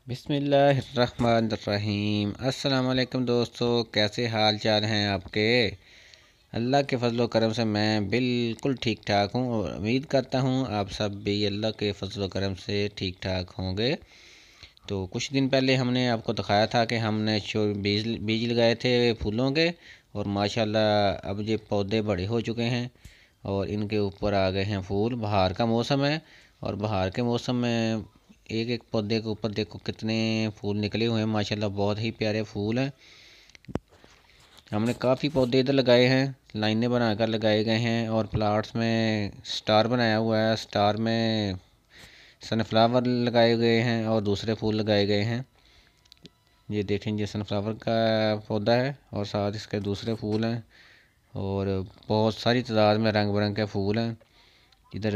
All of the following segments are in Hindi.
बिस्मिल्लाहिर्रहमानिर्रहीम। अस्सलाम वालेकुम दोस्तों, कैसे हाल चाल हैं आपके। अल्लाह के फजल करम से मैं बिल्कुल ठीक ठाक हूँ और उम्मीद करता हूँ आप सब भी अल्लाह के फजल करम से ठीक ठाक होंगे। तो कुछ दिन पहले हमने आपको दिखाया था कि हमने बीज बीज लगाए थे फूलों के, और माशाल्लाह अब ये पौधे बड़े हो चुके हैं और इनके ऊपर आ गए हैं फूल। बहार का मौसम है और बहार के मौसम में एक एक पौधे के ऊपर देखो कितने फूल निकले हुए हैं, माशाल्लाह बहुत ही प्यारे फूल हैं। हमने काफ़ी पौधे इधर लगाए हैं, लाइनें बनाकर लगाए गए हैं और प्लाट्स में स्टार बनाया हुआ है। स्टार में सनफ्लावर लगाए गए हैं और दूसरे फूल लगाए गए हैं। ये देखें, ये सनफ्लावर का पौधा है और साथ इसके दूसरे फूल हैं और बहुत सारी तादाद में रंग बिरंगे के फूल हैं। इधर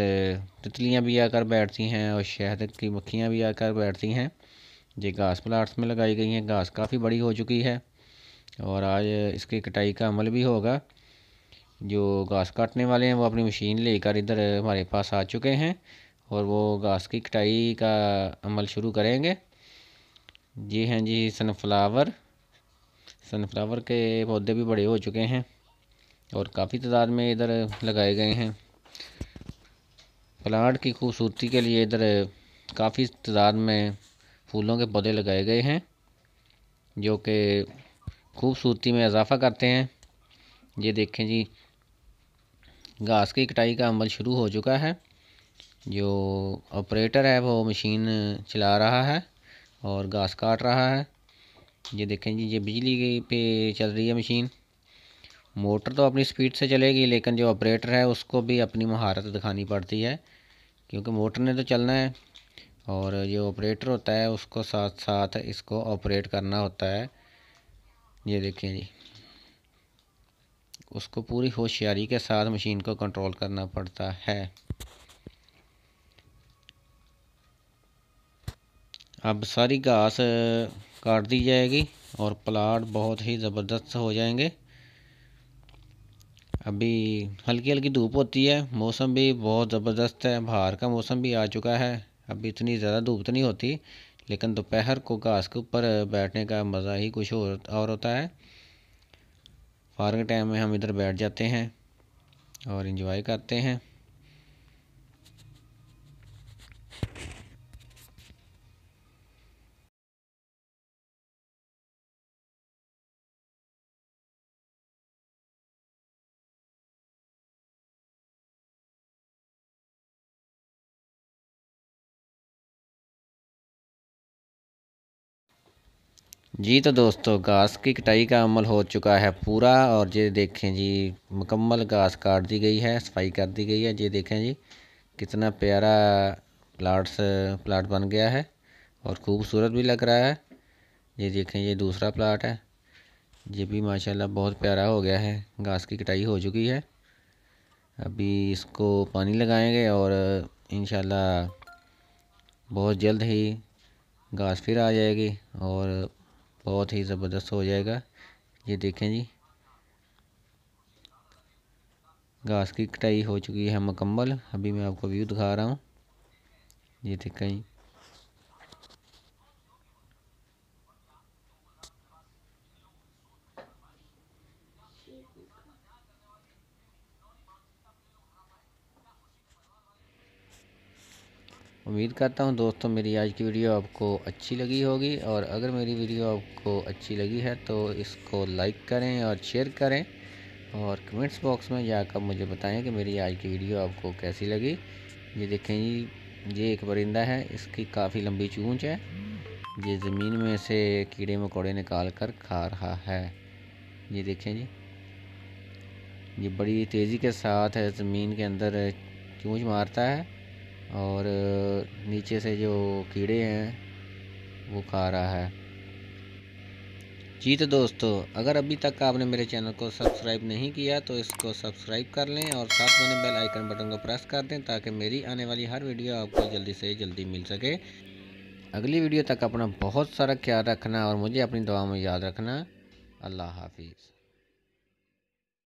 तितलियां भी आकर बैठती हैं और शहद की मक्खियाँ भी आकर बैठती हैं। ये घास प्लाट्स में लगाई गई हैं। घास काफ़ी बड़ी हो चुकी है और आज इसकी कटाई का अमल भी होगा। जो घास काटने वाले हैं वो अपनी मशीन लेकर इधर हमारे पास आ चुके हैं और वो घास की कटाई का अमल शुरू करेंगे। जी हैं जी, सनफ्लावर के पौधे भी बड़े हो चुके हैं और काफ़ी तादाद में इधर लगाए गए हैं। प्लांट की खूबसूरती के लिए इधर काफ़ी तादाद में फूलों के पौधे लगाए गए हैं जो कि खूबसूरती में इजाफ़ा करते हैं। ये देखें जी, घास की कटाई का अमल शुरू हो चुका है। जो ऑपरेटर है वो मशीन चला रहा है और घास काट रहा है। ये देखें जी, ये बिजली पे चल रही है मशीन। मोटर तो अपनी स्पीड से चलेगी, लेकिन जो ऑपरेटर है उसको भी अपनी महारत दिखानी पड़ती है, क्योंकि मोटर ने तो चलना है और जो ऑपरेटर होता है उसको साथ साथ इसको ऑपरेट करना होता है। ये देखें जी, उसको पूरी होशियारी के साथ मशीन को कंट्रोल करना पड़ता है। अब सारी घास काट दी जाएगी और प्लाट बहुत ही ज़बरदस्त हो जाएंगे। अभी हल्की हल्की धूप होती है, मौसम भी बहुत ज़बरदस्त है, बाहर का मौसम भी आ चुका है। अभी इतनी ज़्यादा धूप तो नहीं होती, लेकिन दोपहर को घास के ऊपर बैठने का मज़ा ही कुछ और होता है। फारग टाइम में हम इधर बैठ जाते हैं और इन्जॉय करते हैं। जी तो दोस्तों, घास की कटाई का अमल हो चुका है पूरा और ये देखें जी, मुकम्मल घास काट दी गई है, सफाई कर दी गई है। ये देखें जी, कितना प्यारा प्लाट बन गया है और खूबसूरत भी लग रहा है। ये देखें, ये दूसरा प्लाट है, ये भी माशाल्लाह बहुत प्यारा हो गया है। घास की कटाई हो चुकी है, अभी इसको पानी लगाएंगे और इंशाल्लाह बहुत जल्द ही घास फिर आ जाएगी और बहुत ही ज़बरदस्त हो जाएगा। ये देखें जी, घास की कटाई हो चुकी है मुकम्मल। अभी मैं आपको व्यू दिखा रहा हूँ। ये देखें जी, उम्मीद करता हूँ दोस्तों मेरी आज की वीडियो आपको अच्छी लगी होगी, और अगर मेरी वीडियो आपको अच्छी लगी है तो इसको लाइक करें और शेयर करें और कमेंट्स बॉक्स में जाकर मुझे बताएं कि मेरी आज की वीडियो आपको कैसी लगी। ये देखें जी, ये एक परिंदा है, इसकी काफ़ी लंबी चोंच है। ये ज़मीन में से कीड़े मकोड़े निकाल कर खा रहा है। ये देखें जी, ये बड़ी तेज़ी के साथ ज़मीन के अंदर चोंच मारता है और नीचे से जो कीड़े हैं वो खा रहा है। जी तो दोस्तों, अगर अभी तक आपने मेरे चैनल को सब्सक्राइब नहीं किया तो इसको सब्सक्राइब कर लें और साथ बने बेल आइकन बटन को प्रेस कर दें, ताकि मेरी आने वाली हर वीडियो आपको जल्दी से जल्दी मिल सके। अगली वीडियो तक अपना बहुत सारा ख्याल रखना और मुझे अपनी दुआ में याद रखना। अल्लाह हाफिज़।